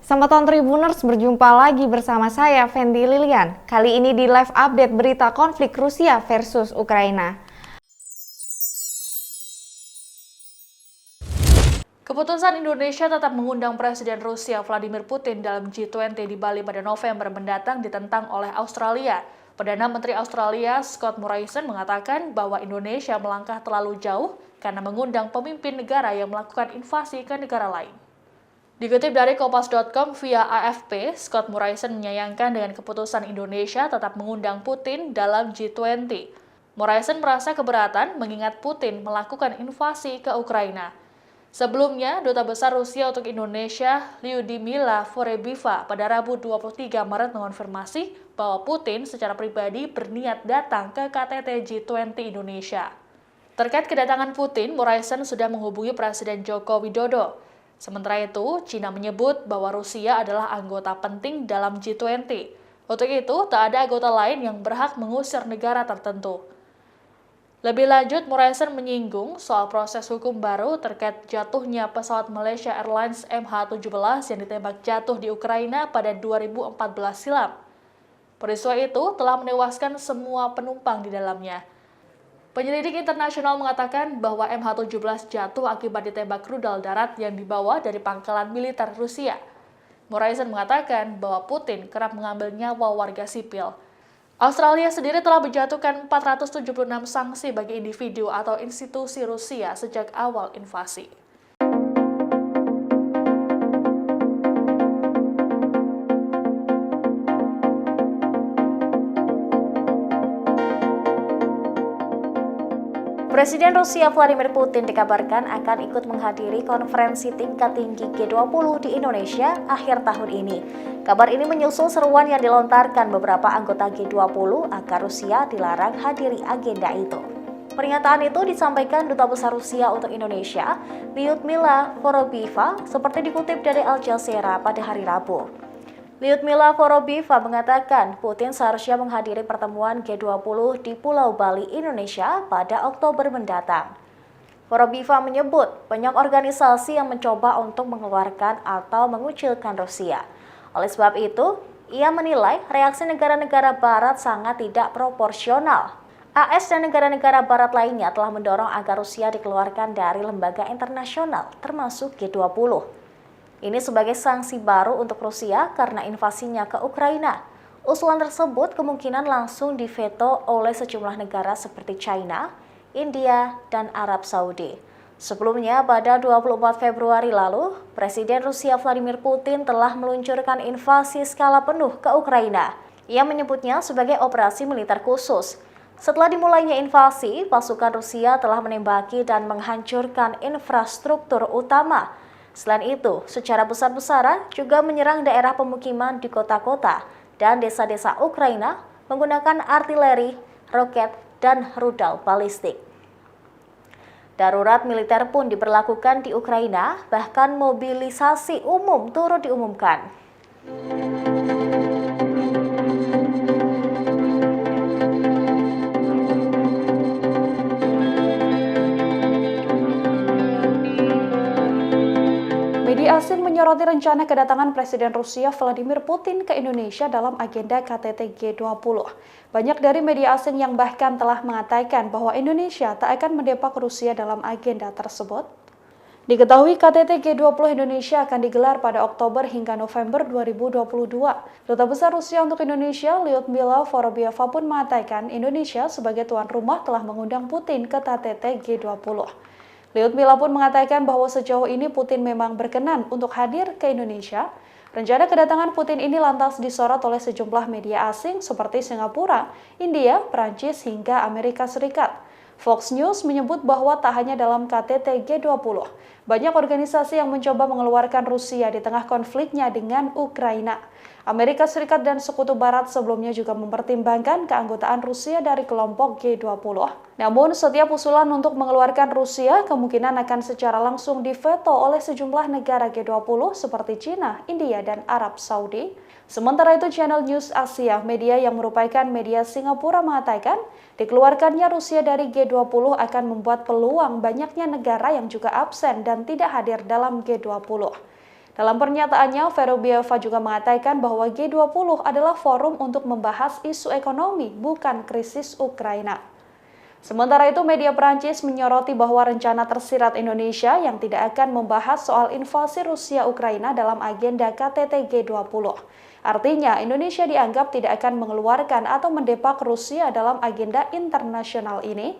Sahabat Tribuners, berjumpa lagi bersama saya, Fendi Lilian. Kali ini di live update berita konflik Rusia versus Ukraina. Keputusan Indonesia tetap mengundang Presiden Rusia Vladimir Putin dalam G20 di Bali pada November mendatang ditentang oleh Australia. Perdana Menteri Australia Scott Morrison mengatakan bahwa Indonesia melangkah terlalu jauh karena mengundang pemimpin negara yang melakukan invasi ke negara lain. Dikutip dari Kompas.com via AFP, Scott Morrison menyayangkan dengan keputusan Indonesia tetap mengundang Putin dalam G20. Morrison merasa keberatan mengingat Putin melakukan invasi ke Ukraina. Sebelumnya, Duta Besar Rusia untuk Indonesia, Lyudmila Forebieva, pada Rabu 23 Maret mengonfirmasi bahwa Putin secara pribadi berniat datang ke KTT G20 Indonesia. Terkait kedatangan Putin, Morrison sudah menghubungi Presiden Joko Widodo. Sementara itu, China menyebut bahwa Rusia adalah anggota penting dalam G20. Untuk itu, tak ada anggota lain yang berhak mengusir negara tertentu. Lebih lanjut, Morrison menyinggung soal proses hukum baru terkait jatuhnya pesawat Malaysia Airlines MH17 yang ditembak jatuh di Ukraina pada 2014 silam. Peristiwa itu telah menewaskan semua penumpang di dalamnya. Penyelidik internasional mengatakan bahwa MH17 jatuh akibat ditembak rudal darat yang dibawa dari pangkalan militer Rusia. Morrison mengatakan bahwa Putin kerap mengambil nyawa warga sipil. Australia sendiri telah menjatuhkan 476 sanksi bagi individu atau institusi Rusia sejak awal invasi. Presiden Rusia Vladimir Putin dikabarkan akan ikut menghadiri konferensi tingkat tinggi G20 di Indonesia akhir tahun ini. Kabar ini menyusul seruan yang dilontarkan beberapa anggota G20 agar Rusia dilarang hadiri agenda itu. Pernyataan itu disampaikan Duta Besar Rusia untuk Indonesia, Lyudmila Forebieva, seperti dikutip dari Al Jazeera pada hari Rabu. Lyudmila Forebieva mengatakan Putin seharusnya menghadiri pertemuan G20 di Pulau Bali, Indonesia pada Oktober mendatang. Forebieva menyebut banyak organisasi yang mencoba untuk mengeluarkan atau mengucilkan Rusia. Oleh sebab itu, ia menilai reaksi negara-negara Barat sangat tidak proporsional. AS dan negara-negara Barat lainnya telah mendorong agar Rusia dikeluarkan dari lembaga internasional, termasuk G20. Ini sebagai sanksi baru untuk Rusia karena invasinya ke Ukraina. Usulan tersebut kemungkinan langsung diveto oleh sejumlah negara seperti China, India, dan Arab Saudi. Sebelumnya, pada 24 Februari lalu, Presiden Rusia Vladimir Putin telah meluncurkan invasi skala penuh ke Ukraina. Ia menyebutnya sebagai operasi militer khusus. Setelah dimulainya invasi, pasukan Rusia telah menembaki dan menghancurkan infrastruktur utama. Selain itu, secara besar-besaran juga menyerang daerah pemukiman di kota-kota dan desa-desa Ukraina menggunakan artileri, roket, dan rudal balistik. Darurat militer pun diberlakukan di Ukraina, bahkan mobilisasi umum turut diumumkan. Media asing menyoroti rencana kedatangan Presiden Rusia Vladimir Putin ke Indonesia dalam agenda KTT G20. Banyak dari media asing yang bahkan telah mengatakan bahwa Indonesia tak akan mendepak Rusia dalam agenda tersebut. Diketahui KTT G20 Indonesia akan digelar pada Oktober hingga November 2022. Duta Besar Rusia untuk Indonesia, Lyudmila Forebieva pun mengatakan Indonesia sebagai tuan rumah telah mengundang Putin ke KTT G20. Lyudmila pun mengatakan bahwa sejauh ini Putin memang berkenan untuk hadir ke Indonesia. Rencana kedatangan Putin ini lantas disorot oleh sejumlah media asing seperti Singapura, India, Prancis, hingga Amerika Serikat. Fox News menyebut bahwa tak hanya dalam KTT G20, banyak organisasi yang mencoba mengeluarkan Rusia di tengah konfliknya dengan Ukraina. Amerika Serikat dan Sekutu Barat sebelumnya juga mempertimbangkan keanggotaan Rusia dari kelompok G20. Namun, setiap usulan untuk mengeluarkan Rusia kemungkinan akan secara langsung diveto oleh sejumlah negara G20 seperti China, India, dan Arab Saudi. Sementara itu, Channel News Asia, media yang merupakan media Singapura, mengatakan dikeluarkannya Rusia dari G20 akan membuat peluang banyaknya negara yang juga absen dan tidak hadir dalam G20. Dalam pernyataannya, Verobieva juga mengatakan bahwa G20 adalah forum untuk membahas isu ekonomi, bukan krisis Ukraina. Sementara itu, media Perancis menyoroti bahwa rencana tersirat Indonesia yang tidak akan membahas soal invasi Rusia Ukraina dalam agenda KTT G20. Artinya, Indonesia dianggap tidak akan mengeluarkan atau mendepak Rusia dalam agenda internasional ini.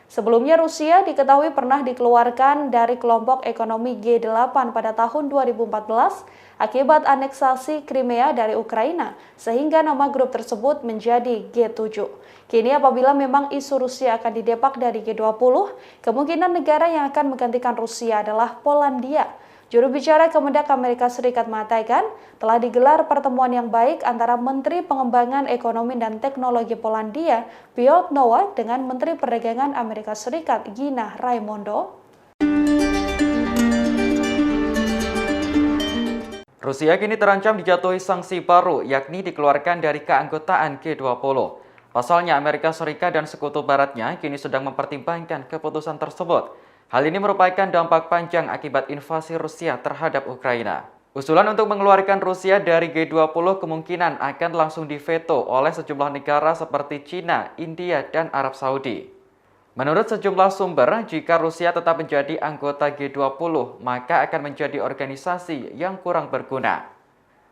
Sebelumnya, Rusia diketahui pernah dikeluarkan dari kelompok ekonomi G8 pada tahun 2014 akibat aneksasi Crimea dari Ukraina, sehingga nama grup tersebut menjadi G7. Kini apabila memang isu Rusia akan didepak dari G20, kemungkinan negara yang akan menggantikan Rusia adalah Polandia. Juru bicara Kemendak Amerika Serikat mengatakan telah digelar pertemuan yang baik antara Menteri Pengembangan Ekonomi dan Teknologi Polandia, Piotr Nowak, dengan Menteri Perdagangan Amerika Serikat, Gina Raimondo. Rusia kini terancam dijatuhi sanksi baru, yakni dikeluarkan dari keanggotaan G20. Pasalnya, Amerika Serikat dan sekutu baratnya kini sedang mempertimbangkan keputusan tersebut. Hal ini merupakan dampak panjang akibat invasi Rusia terhadap Ukraina. Usulan untuk mengeluarkan Rusia dari G20 kemungkinan akan langsung diveto oleh sejumlah negara seperti China, India, dan Arab Saudi. Menurut sejumlah sumber, jika Rusia tetap menjadi anggota G20, maka akan menjadi organisasi yang kurang berguna.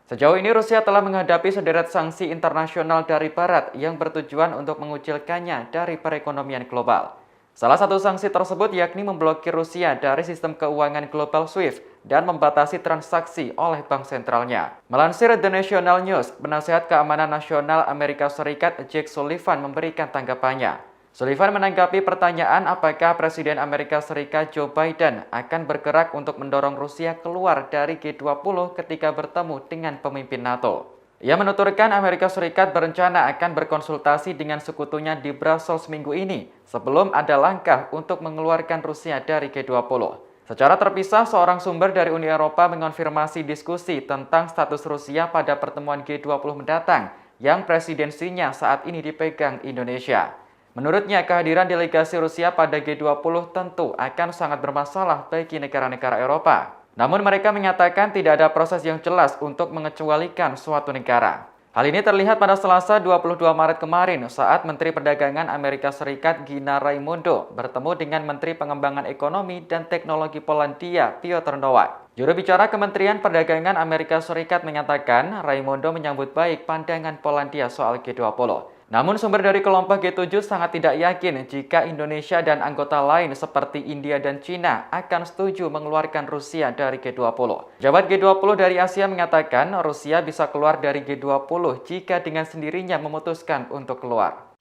Sejauh ini Rusia telah menghadapi sederet sanksi internasional dari Barat yang bertujuan untuk mengucilkannya dari perekonomian global. Salah satu sanksi tersebut yakni memblokir Rusia dari sistem keuangan global SWIFT dan membatasi transaksi oleh bank sentralnya. Melansir The National News, penasihat keamanan nasional Amerika Serikat Jake Sullivan memberikan tanggapannya. Sullivan menanggapi pertanyaan apakah Presiden Amerika Serikat Joe Biden akan bergerak untuk mendorong Rusia keluar dari G20 ketika bertemu dengan pemimpin NATO. Ia menuturkan Amerika Serikat berencana akan berkonsultasi dengan sekutunya di Brussels minggu ini sebelum ada langkah untuk mengeluarkan Rusia dari G20. Secara terpisah, seorang sumber dari Uni Eropa mengonfirmasi diskusi tentang status Rusia pada pertemuan G20 mendatang yang presidensinya saat ini dipegang Indonesia. Menurutnya, kehadiran delegasi Rusia pada G20 tentu akan sangat bermasalah bagi negara-negara Eropa. Namun mereka menyatakan tidak ada proses yang jelas untuk mengecualikan suatu negara. Hal ini terlihat pada Selasa 22 Maret kemarin saat Menteri Perdagangan Amerika Serikat Gina Raimondo bertemu dengan Menteri Pengembangan Ekonomi dan Teknologi Polandia Piotr Nowak. Juru bicara Kementerian Perdagangan Amerika Serikat menyatakan Raimondo menyambut baik pandangan Polandia soal G20. Namun sumber dari kelompok G7 sangat tidak yakin jika Indonesia dan anggota lain seperti India dan China akan setuju mengeluarkan Rusia dari G20. Pejabat G20 dari Asia mengatakan Rusia bisa keluar dari G20 jika dengan sendirinya memutuskan untuk keluar.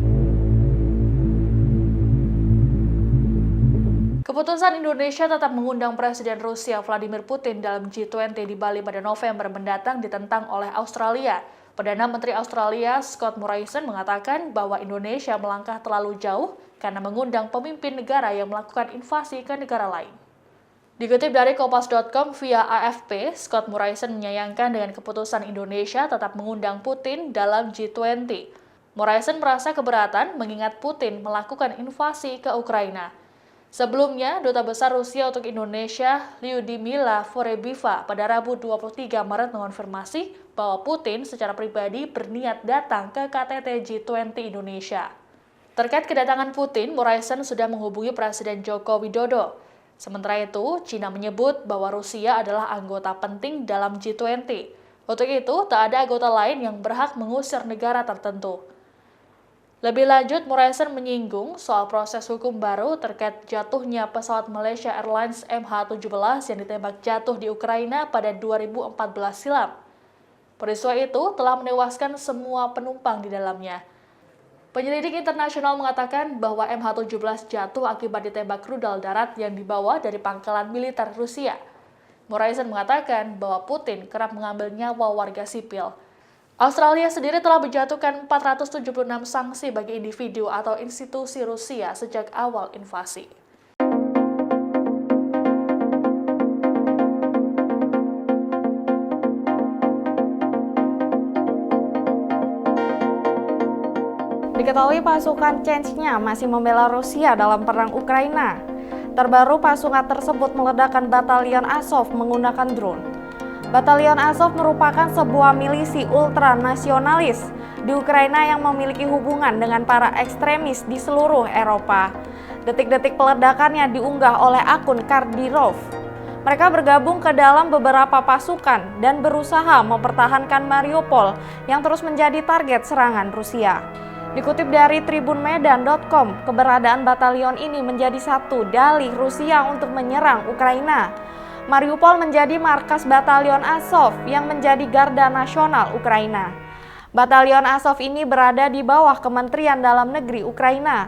Keputusan Indonesia tetap mengundang Presiden Rusia Vladimir Putin dalam G20 di Bali pada November mendatang ditentang oleh Australia. Perdana Menteri Australia Scott Morrison mengatakan bahwa Indonesia melangkah terlalu jauh karena mengundang pemimpin negara yang melakukan invasi ke negara lain. Dikutip dari Kompas.com via AFP, Scott Morrison menyayangkan dengan keputusan Indonesia tetap mengundang Putin dalam G20. Morrison merasa keberatan mengingat Putin melakukan invasi ke Ukraina. Sebelumnya, Duta Besar Rusia untuk Indonesia, Lyudmila Forebieva, pada Rabu 23 Maret mengonfirmasi bahwa Putin secara pribadi berniat datang ke KTT G20 Indonesia. Terkait kedatangan Putin, Morrison sudah menghubungi Presiden Joko Widodo. Sementara itu, China menyebut bahwa Rusia adalah anggota penting dalam G20. Untuk itu, tak ada anggota lain yang berhak mengusir negara tertentu. Lebih lanjut, Morrison menyinggung soal proses hukum baru terkait jatuhnya pesawat Malaysia Airlines MH17 yang ditembak jatuh di Ukraina pada 2014 silam. Peristiwa itu telah menewaskan semua penumpang di dalamnya. Penyelidik internasional mengatakan bahwa MH17 jatuh akibat ditembak rudal darat yang dibawa dari pangkalan militer Rusia. Morrison mengatakan bahwa Putin kerap mengambil nyawa warga sipil. Australia sendiri telah menjatuhkan 476 sanksi bagi individu atau institusi Rusia sejak awal invasi. Diketahui pasukan Chechnya masih membela Rusia dalam perang Ukraina. Terbaru pasukan tersebut meledakkan batalion Azov menggunakan drone. Batalion Azov merupakan sebuah milisi ultranasionalis di Ukraina yang memiliki hubungan dengan para ekstremis di seluruh Eropa. Detik-detik peledakannya diunggah oleh akun Kadyrov. Mereka bergabung ke dalam beberapa pasukan dan berusaha mempertahankan Mariupol yang terus menjadi target serangan Rusia. Dikutip dari tribunmedan.com, keberadaan batalion ini menjadi satu dalih Rusia untuk menyerang Ukraina. Mariupol menjadi markas Batalion Azov yang menjadi garda nasional Ukraina. Batalion Azov ini berada di bawah Kementerian Dalam Negeri Ukraina.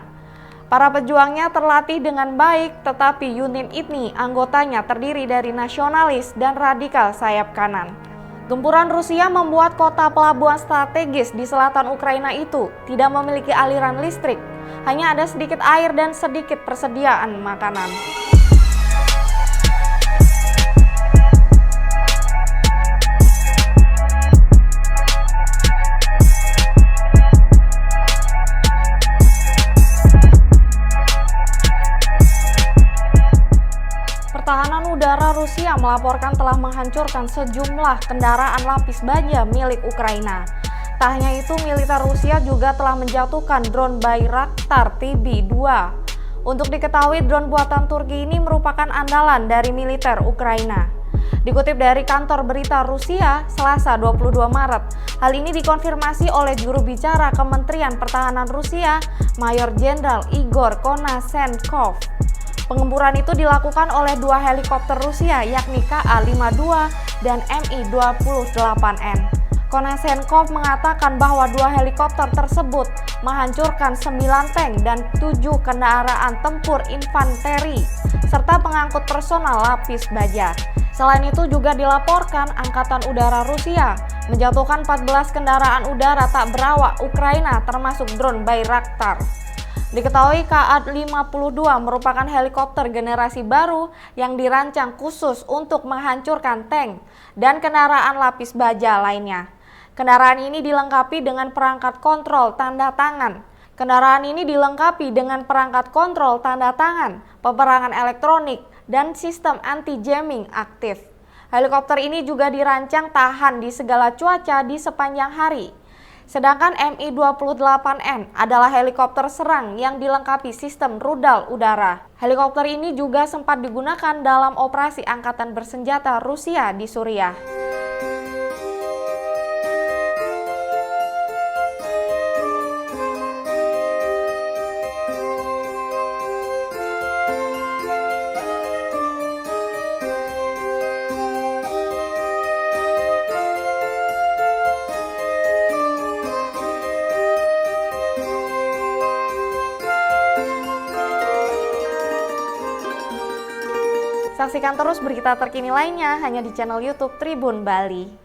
Para pejuangnya terlatih dengan baik, tetapi unit ini anggotanya terdiri dari nasionalis dan radikal sayap kanan. Gempuran Rusia membuat kota pelabuhan strategis di selatan Ukraina itu tidak memiliki aliran listrik. Hanya ada sedikit air dan sedikit persediaan makanan. Pertahanan udara Rusia melaporkan telah menghancurkan sejumlah kendaraan lapis baja milik Ukraina. Tak hanya itu, militer Rusia juga telah menjatuhkan drone Bayraktar TB2. Untuk diketahui, drone buatan Turki ini merupakan andalan dari militer Ukraina. Dikutip dari kantor berita Rusia, Selasa 22 Maret, hal ini dikonfirmasi oleh juru bicara Kementerian Pertahanan Rusia, Mayor Jenderal Igor Konasenkov. Pengemburan itu dilakukan oleh dua helikopter Rusia, yakni Ka-52 dan Mi-28N. Konasenkov mengatakan bahwa dua helikopter tersebut menghancurkan 9 tank dan 7 kendaraan tempur infanteri, serta pengangkut personal lapis baja. Selain itu juga dilaporkan Angkatan Udara Rusia menjatuhkan 14 kendaraan udara tak berawak Ukraina termasuk drone Bayraktar. Diketahui Ka-52 merupakan helikopter generasi baru yang dirancang khusus untuk menghancurkan tank dan kendaraan lapis baja lainnya. Kendaraan ini dilengkapi dengan perangkat kontrol tanda tangan. Peperangan elektronik, dan sistem anti-jamming aktif. Helikopter ini juga dirancang tahan di segala cuaca di sepanjang hari. Sedangkan Mi-28N adalah helikopter serang yang dilengkapi sistem rudal udara. Helikopter ini juga sempat digunakan dalam operasi angkatan bersenjata Rusia di Suriah. Saksikan terus berita terkini lainnya hanya di channel YouTube Tribun Bali.